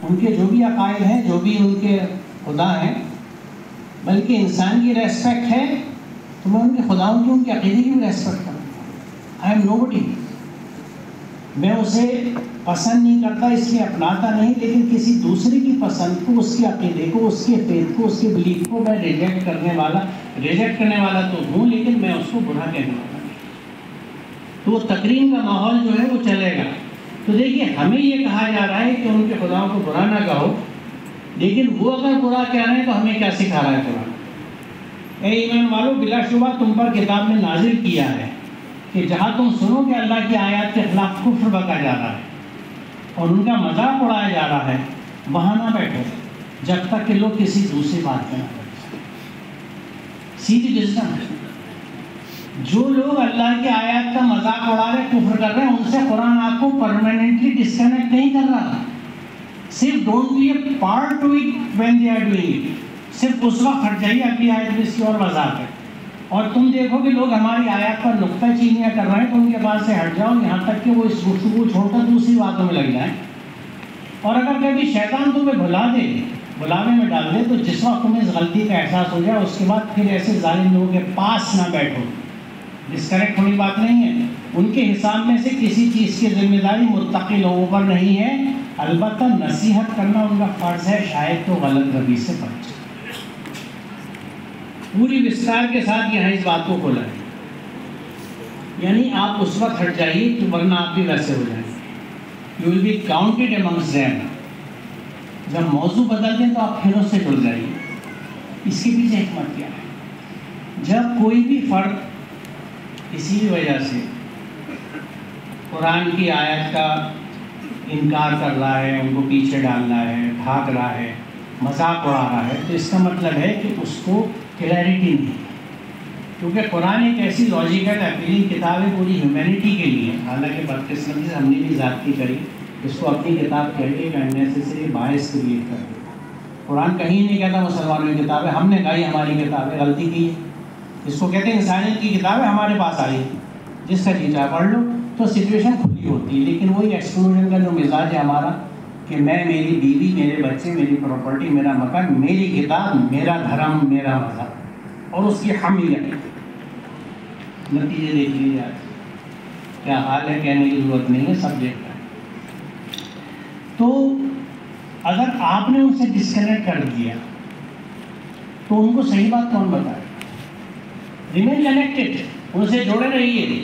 ان کے جو بھی عقائد ہیں، جو بھی ان کے خدا ہیں، بلکہ انسان کی ریسپیکٹ ہے تو میں ان کے خداؤں کی، ان کے عقیدے کی بھی ریسپیکٹ کروں گا. آئی ایم نو بڈی. میں اسے پسند نہیں کرتا اس لیے اپناتا نہیں، لیکن کسی دوسرے کی پسند کو، اس کے عقیدے کو، اس کے فیتھ کو، اس کے بلیف کو میں ریجیکٹ کرنے والا تو ہوں، لیکن میں اس کو برا کہنے والا نہیں. تو وہ تقریم کا ماحول جو ہے وہ چلے گا. تو دیکھیے ہمیں یہ کہا جا رہا ہے کہ ان کے خداؤں کو برا نہ کہو، لیکن وہ اگر برا کہہ رہے ہیں تو ہمیں کیا سکھا رہا ہے قرآن؟ اے ایمان والو، بلا شبہ تم پر کتاب میں نازل کیا ہے کہ جہاں تم سنو کہ اللہ کی آیات کے خلاف کفر بکا جا رہا ہے اور ان کا مذاق اڑایا جا رہا ہے، وہاں نہ بیٹھو جب تک کہ لوگ کسی دوسری بات میں نہ بیٹھیں. سیدھی وزڈم ہے. جو لوگ اللہ کی آیات کا مذاق اڑا رہے، کفر کر رہے ہیں، ان سے قرآن آپ کو پرماننٹلی ڈسکنیکٹ نہیں کر رہا. صرف don't be a part to it when they are doing it. صرف اس وقت ہٹ جائیے، اگلی آیت میں اس کی اور مذاق ہے. اور تم دیکھو کہ لوگ ہماری آیات پر نکتہ چینیاں کر رہے ہیں تو ان کے پاس سے ہٹ جاؤ، یہاں تک کہ وہ اس گفتگو چھوڑ کر دوسری باتوں میں لگ جائیں. اور اگر کبھی شیطان تمہیں بلانے میں ڈال دے تو جس وقت تمہیں اس غلطی کا احساس ہو جائے، اس کے بعد پھر ایسے ظالم لوگوں کے پاس نہ بیٹھو. ڈسکنیکٹ ہونے کی بات نہیں ہے. ان کے حساب میں سے کسی چیز کی ذمہ داری متقی لوگوں پر نہیں ہے، البتہ نصیحت کرنا ان کا فرض ہے، شاید تو غلط روی سے بچ جائے. پوری وستار کے ساتھ یہاں اس بات کو کھولا ہے. یعنی آپ اس وقت ہٹ جائیے کہ ورنہ آپ بھی ویسے ہو جائیں. You will be counted amongst them. جب موضوع بدل دیں تو آپ پھروں سے جڑ جائیے. اس کے پیچھے حکمت کیا ہے؟ جب کوئی بھی فرد اسی وجہ سے قرآن کی آیت کا انکار کر رہا ہے، ان کو پیچھے ڈال رہا ہے، بھاگ رہا ہے، مذاق اڑا رہا ہے، تو اس کا مطلب ہے کہ اس کو کلیئرٹی نہیں. کیونکہ قرآن ایک ایسی لاجیکل اپیلنگ کتاب ہے پوری ہیومینٹی کے لیے. حالانکہ بدقسمتی سے ہم نے بھی ذاتی کری، اس کو اپنی کتاب کہہ کے اننیسیسری باعث کریٹ کر دیا. قرآن کہیں نہیں کہتا مسلمانوں کی کتاب ہے، ہم نے کہی ہماری کتاب ہے، غلطی کی ہے. اس کو کہتے ہیں انسانیت کی کتاب ہے، ہمارے پاس آئی، جس کا جی چاہے پڑھ لو. تو سچویشن کھلی ہوتی ہے. لیکن وہی ایکسکلوژن کا جو مزاج ہے ہمارا کہ میں، میری بیوی، میرے بچے، میری پراپرٹی، میرا مکان، میری کتاب، میرا دھرم، میرا مذہب، اور اس کی حمیت. نتیجے دیکھ لیجیے آج کیا حال ہے، کہنے کی ضرورت نہیں ہے، سب دیکھتا ہے. تو اگر آپ نے ان سے ڈسکنیکٹ کر دیا تو ان کو صحیح بات کون بتائے؟ ریمین کنیکٹڈ، ان سے جوڑے رہیے.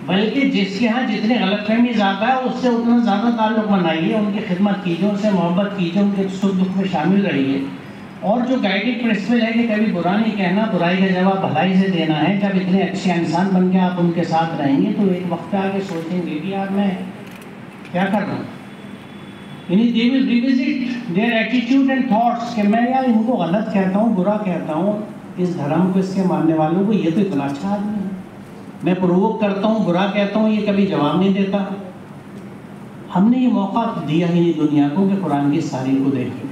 بلکہ جس کے ہاں جتنے غلط فہمی زیادہ ہے اس سے اتنا زیادہ تعلق بنائیے، ان کی خدمت کیجیے، ان سے محبت کیجیے، ان کے سکھ دکھ میں شامل رہیے. اور جو گائیڈنگ پرنسپل ہے کہ کبھی برا نہیں کہنا، برائی کا جواب بھلائی سے دینا ہے. جب اتنے اچھے انسان بن کے آپ ان کے ساتھ رہیں گے تو ایک وقت آگے سوچیں گے کہ یار میں کیا کر رہا ہوں. یعنی they will revisit their attitude and thoughts کہ میں یار ان کو غلط کہتا ہوں، برا کہتا ہوں، اس دھرم کو، اس کے ماننے والوں کو، یہ تو اتنا اچھا آدمی ہے. میں پرووک کرتا ہوں، برا کہتا ہوں، یہ کبھی جواب نہیں دیتا. ہم نے یہ موقع دیا ہی نہیں دنیا کو کہ قرآن کی تاریخ کو دیکھیں.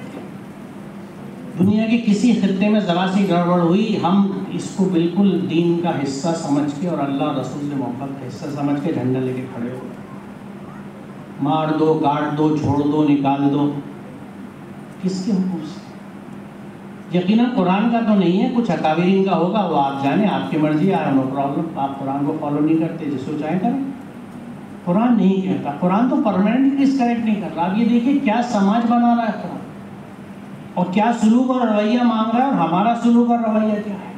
دنیا کے کسی خطے میں ذرا سی گڑبڑ ہوئی، ہم اس کو بالکل دین کا حصہ سمجھ کے اور اللہ رسول کے محبت کا حصہ سمجھ کے جھنڈا لے کے کھڑے ہو گئے. مار دو، کاٹ دو، چھوڑ دو، نکال دو، کس کے حکم سے؟ یقیناً قرآن کا تو نہیں ہے، کچھ اکابرین کا ہوگا، وہ آپ جانیں، آپ کی مرضی ہے، نو پرابلم. آپ قرآن کو فالو نہیں کرتے، جس کو چاہیں کریں. قرآن نہیں کہتا، قرآن تو پرماننٹلی ڈسکریکٹ نہیں کر رہا. اب یہ دیکھیں کیا سماج بنا رہا ہے قرآن، اور کیا سلوک اور رویہ مانگ رہا ہے، اور ہمارا سلوک اور رویہ کیا ہے.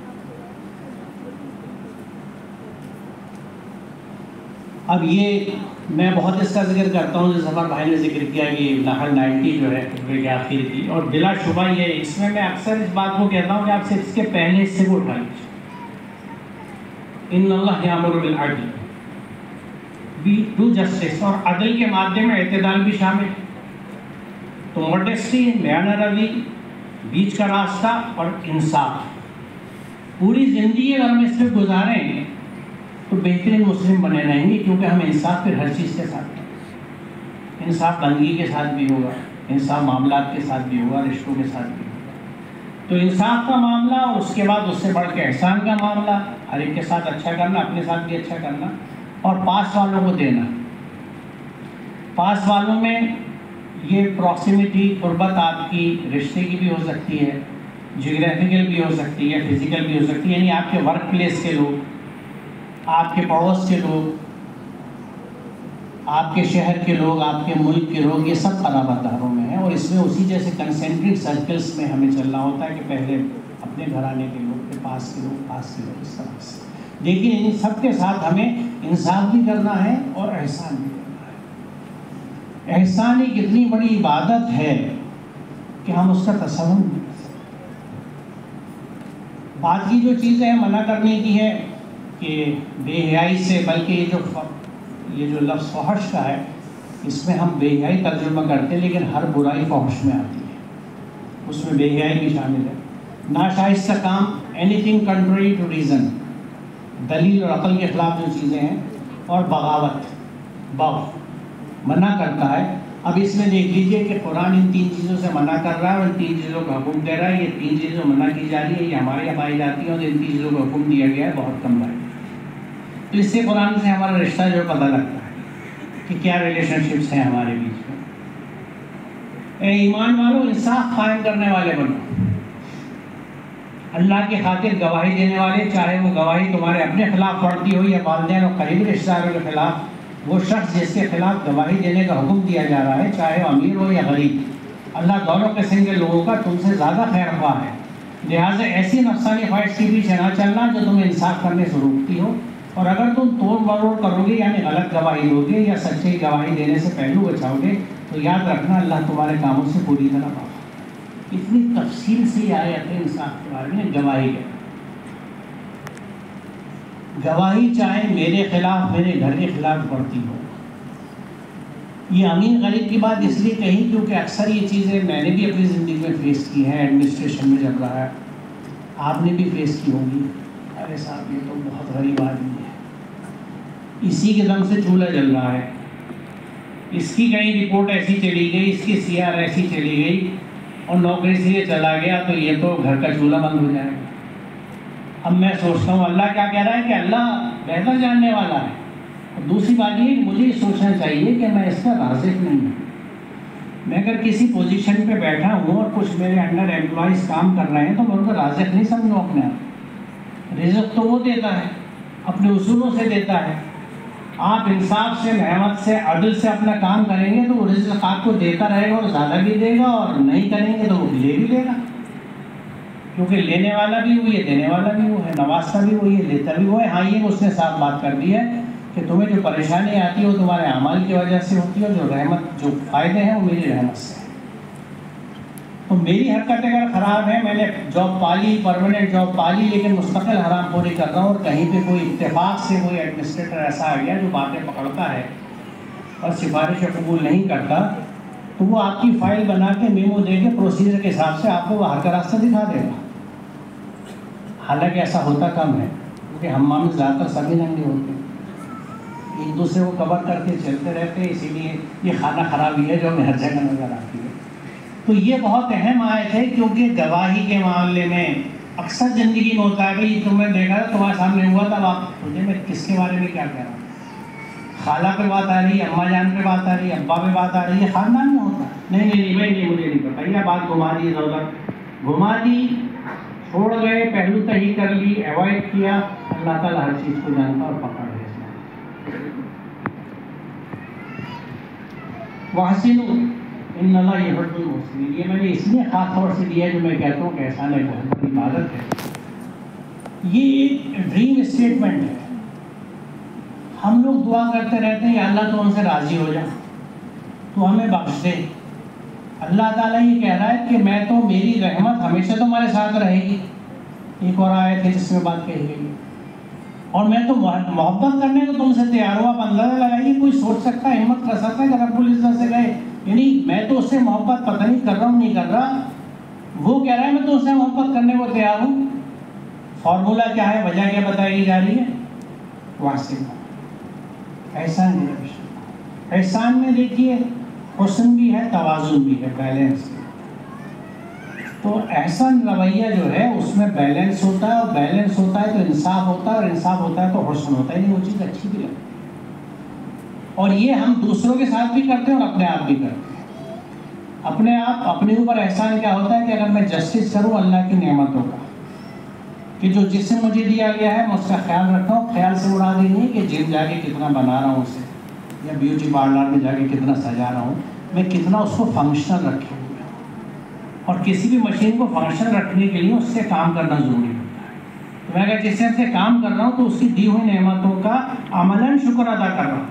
اب یہ میں بہت اس کا ذکر کرتا ہوں، جیسے ظفر بھائی نے ذکر کیا کہ نحل 90 جو ہے خطبے کے آخر کی، اور بلا شبہ یہ اس میں اکثر اس بات کو کہتا ہوں کہ آپ صرف اس کے پہلے حصے کو اٹھا لیجیے. ان اللہ یامر بالعدل، بی ڈو جسٹس، اور عدل کے مادے میں اعتدال بھی شامل ہے. تو موڈیسٹی، میانہ روی، بیچ کا راستہ اور انصاف. پوری زندگی اگر ہم اس پہ گزاریں تو بہترین مسلم بنے رہیں گے، کیونکہ ہم انصاف پھر ہر چیز کے ساتھ کریں. انصاف بندگی کے ساتھ بھی ہوگا، انصاف معاملات کے ساتھ بھی ہوگا، رشتوں کے ساتھ بھی ہوگا. تو انصاف کا معاملہ، اور اس کے بعد اس سے بڑھ کے احسان کا معاملہ، ہر ایک کے ساتھ اچھا کرنا، اپنے ساتھ بھی اچھا کرنا، اور پاس والوں کو دینا. پاس والوں میں یہ پراکسیمیٹی، قربت آپ کی رشتے کی بھی ہو سکتی ہے، جیوگرافیکل بھی ہو سکتی ہے، فزیکل بھی ہو سکتی ہے، یعنی آپ کے ورک پلیس کے لوگ، آپ کے پڑوس کے لوگ، آپ کے شہر کے لوگ، آپ کے ملک کے لوگ، یہ سب قرابت داروں میں ہیں. اور اس میں اسی جیسے کنسنٹرک سرکلس میں ہمیں چلنا ہوتا ہے کہ پہلے اپنے گھرانے کے لوگ، پھر پاس کے لوگ، پاس کے لوگ، اس طرح سے. لیکن ان سب کے ساتھ ہمیں انصاف بھی کرنا ہے اور احسان بھی کرنا ہے. احسان ایک اتنی بڑی عبادت ہے کہ ہم اس کا تصور نہیں کر سکتے. باقی جو چیزیں منع کرنے کی ہے کہ بے حیائی سے، بلکہ یہ جو لفظ فحش کا ہے، اس میں ہم بے حیائی ترجمہ کرتے ہیں، لیکن ہر برائی فحش میں آتی ہے، اس میں بے حیائی بھی شامل ہے. ناشائستہ کام، anything contrary to reason, دلیل اور عقل کے خلاف جو چیزیں ہیں، اور بغاوت، بغض منع کرتا ہے. اب اس میں دیکھ لیجئے کہ قرآن ان 3 چیزوں سے منع کر رہا ہے اور ان 3 چیزوں کا حکم دے رہا ہے. یہ 3 چیزیں منع کی جا رہی ہے، یہ ہمارے یہاں پائی جاتی ہیں، اور ان 3 چیزوں کا حکم دیا گیا ہے بہت کم بار. تو اس سے قرآن سے ہمارا رشتہ جو پتہ لگتا ہے کہ کیا ریلیشن شپس ہیں ہمارے بیچ میں. اے ایمان والو، انصاف قائم کرنے والے بنو، اللہ کی خاطر گواہی دینے والے، چاہے وہ گواہی تمہارے اپنے خلاف پڑتی ہو یا والدین اور قریبی رشتہ داروں کے خلاف. وہ شخص جس کے خلاف گواہی دینے کا حکم دیا جا رہا ہے، چاہے وہ امیر ہو یا غریب، اللہ دونوں قسم کے لوگوں کا تم سے زیادہ خیر خواہ ہے. لہٰذا ایسی نفسانی خواہش کے پیچھے نہ چلنا جو تمہیں انصاف کرنے سے روکتی ہو. اور اگر تم توڑ مروڑ کرو گے، یعنی غلط گواہی دو گے یا سچی گواہی دینے سے پہلو بچاؤ گے، تو یاد رکھنا اللہ تمہارے کاموں سے پوری طرح واقف. اتنی تفصیل سے یہ آیت ہے انصاف کے بارے میں. گواہی ہے، گواہی چاہے میرے خلاف، میرے گھر کے خلاف پڑتی ہو. یہ امین غریب کی بات اس لیے کہی کیونکہ اکثر یہ چیزیں میں نے بھی اپنی زندگی میں فیس کی ہیں. ایڈمنسٹریشن میں جب رہا ہے، آپ نے بھی فیس کی ہوگی. ارے صاحب یہ تو بہت غریب آدمی ہے، اسی کے دم سے چولہا جل رہا ہے، اس کی کہیں رپورٹ ایسی چلی گئی، اس کی سی آر ایسی چلی گئی اور نوکری سے یہ چلا گیا، تو یہ تو گھر کا چولہا بند ہو جائے گا. اب میں سوچتا ہوں اللہ کیا کہہ رہا ہے کہ اللہ بہتر جاننے والا ہے. اور دوسری بات یہ کہ مجھے یہ سوچنا چاہیے کہ میں اس کا رازق نہیں ہوں. میں اگر کسی پوزیشن پہ بیٹھا ہوں اور کچھ میرے انڈر ایمپلائیز کام کر رہے ہیں تو میں ان کو رازق نہیں سمجھوں اپنے آپ. رزق تو وہ دیتا ہے، اپنے اصولوں سے دیتا ہے. آپ انصاف سے، محنت سے، عدل سے اپنا کام کریں گے تو وہ رزق آپ کو دیتا رہے گا اور زیادہ بھی دے گا، اور نہیں کریں گے تو وہ لے بھی لے گا. کیونکہ لینے والا بھی وہ ہے، دینے والا بھی وہ ہے، نوازتا بھی وہی ہے، لیتا بھی وہ ہے. ہاں یہ اس نے صاف بات کر دی ہے کہ تمہیں جو پریشانی آتی ہے وہ تمہارے اعمال کی وجہ سے ہوتی ہے، جو رحمت، جو فائدے ہیں وہ میری رحمت سے ہیں. تو میری حرکت اگر خراب ہے، میں نے جاب پالی، پرماننٹ جاب پالی، لیکن مستقل حرام خوری کر رہا ہوں، اور کہیں پہ کوئی اتفاق سے کوئی ایڈمنسٹریٹر ایسا آ گیا جو باتیں پکڑتا ہے اور سفارش قبول نہیں کرتا، تو وہ آپ کی فائل بنا کے میمو دے کے پروسیجر کے حساب سے آپ کو باہر کا راستہ دکھا دے گا. حالانکہ ایسا ہوتا کم ہے، کیونکہ ہمام میں زیادہ تر سبھی ننگے ہوتے ہیں، ایک دوسرے کو کور کر کے چلتے رہتے ہیں. اسی لیے یہ خانہ خرابی ہے جو ہمیں ہر جگہ نظر آتی ہے. تو یہ بہت اہم آیت ہے، کیونکہ گواہی کے معاملے میں اکثر زندگی میں ہوتا ہے. بھائی تم نے دیکھا تھا، تمہارے سامنے ہوا تھا، آپ مجھے میں کس کے بارے میں کیا کہہ رہا ہوں، خالہ پہ بات آ رہی ہے، اماں جان پہ بات آ رہی ہے، ابا پہ بات آ رہی ہے، خاندان میں ہوتا ہے. نہیں نہیں نہیں بھائی نہیں، مجھے نہیں پتا، یہ بات گھما دی، ادھر ادھر گھما دی، چھوڑ گئے، پہلو تہی کر لی، ایوائڈ کیا. اللہ تعالیٰ ہر چیز کو جانتا اور پکڑ ہے. وَأَحْسِنُوا إِنَّ اللَّهَ يُحِبُّ الْمُحْسِنِينَ. یہ میں نے اس لیے خاص طور سے دیا ہے جو میں کہتا ہوں کہ احسان ہے بہت بڑی عبادت ہے. یہ ایک ڈریم اسٹیٹمنٹ ہے. ہم لوگ دعا کرتے رہتے ہیں یا اللہ تو ہم سے راضی ہو جا، تو ہمیں بخش دے. اللہ تعالیٰ یہ کہہ رہا ہے کہ میں تو، میری رحمت ہمیشہ تمہارے ساتھ رہے گی. ایک اور آیت ہے جس میں بات کہی گئی ہے، اور میں تو محبت کرنے کو تم سے تیار ہوں. آپ اندازہ لگائیے، کوئی سوچ سکتا ہے، ہمت کر سکتا ہے کہ رب العزت سے گئے، یعنی میں تو اس سے محبت پتہ نہیں کر رہا ہوں، نہیں کر رہا، وہ کہہ رہا ہے میں تو اس سے محبت کرنے کو تیار ہوں. فارمولہ کیا ہے، وجہ کیا بتائی جا رہی ہے؟ واسطہ احسان ہے. احسان میں دیکھیے حسن بھی ہے، توازن بھی ہے، بیلنس ہے. تو احسن رویہ جو ہے اس میں بیلنس ہوتا ہے، اور بیلنس ہوتا ہے تو انصاف ہوتا ہے، اور انصاف ہوتا ہے تو حسن ہوتا ہے. وہ چیز اچھی بھی لگتی ہے، اور یہ ہم دوسروں کے ساتھ بھی کرتے ہیں اور اپنے آپ بھی کرتے ہیں. اپنے آپ اپنے اوپر احسان کیا ہوتا ہے کہ اگر میں جسٹس کروں اللہ کی نعمتوں کا، کہ جو جسم مجھے دیا گیا ہے میں اس کا خیال رکھتا ہوں، خیال سے اڑا دی نہیں کہ جم جا کے کتنا بنا رہا ہوں اسے، یا بیوٹی پارلر میں جا کے کتنا سجا رہا ہوں، میں کتنا اس کو فنکشنل رکھے ہوئے ہوں۔ اور کسی بھی مشین کو فنکشنل رکھنے کے لیے اس سے کام کرنا ضروری ہوتا ہے۔ تو میں اگر جس سے کام کر رہا ہوں تو اس کی دی ہوئی نعمتوں کا عملاً شکر ادا کر رہا ہوں،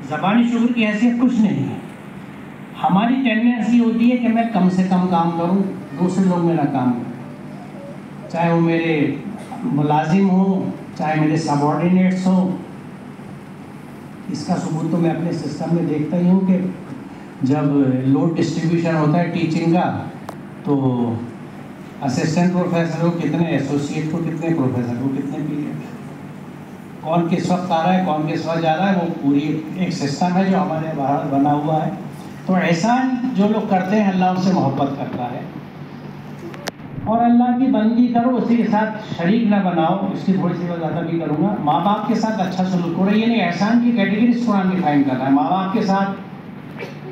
زبانی شکر کی حیثیت کچھ نہیں ہے۔ ہماری ٹینڈنسی ہوتی ہے کہ میں کم سے کم کام کروں، دوسرے لوگ میرا کام کریں، چاہے وہ میرے ملازم ہوں، چاہے میرے سب آرڈینیٹس ہوں۔ اس کا ثبوت تو میں اپنے سسٹم میں دیکھتا ہی ہوں کہ جب لوڈ ڈسٹریبیوشن ہوتا ہے ٹیچنگ کا تو اسسٹنٹ پروفیسر کو کتنے، ایسوسیٹ کو کتنے، پروفیسر کو کتنے پیریڈ، کون کس وقت آ رہا ہے، کون کس وقت جا رہا ہے، وہ پوری ایک سسٹم ہے جو ہمارے باہر بنا ہوا ہے۔ تو احسان جو لوگ کرتے ہیں اللہ ان سے محبت کرتا ہے۔ اور اللہ کی بندگی کرو، اسی کے ساتھ شریک نہ بناؤ، اس کی تھوڑی سی وضاحت بھی کروں گا۔ ماں باپ کے ساتھ اچھا سلوک کرو، یہ نہیں احسان کی کیٹیگریز قرآن ڈیفائن کر رہا ہے۔ ماں باپ کے ساتھ،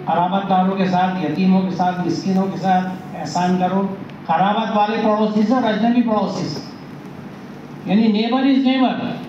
قرابت داروں کے ساتھ، یتیموں کے ساتھ، مسکینوں کے ساتھ احسان کرو، قرابت والے پڑوسی سے اور اجنبی پڑوسی سے، یعنی نیبر از نیبر۔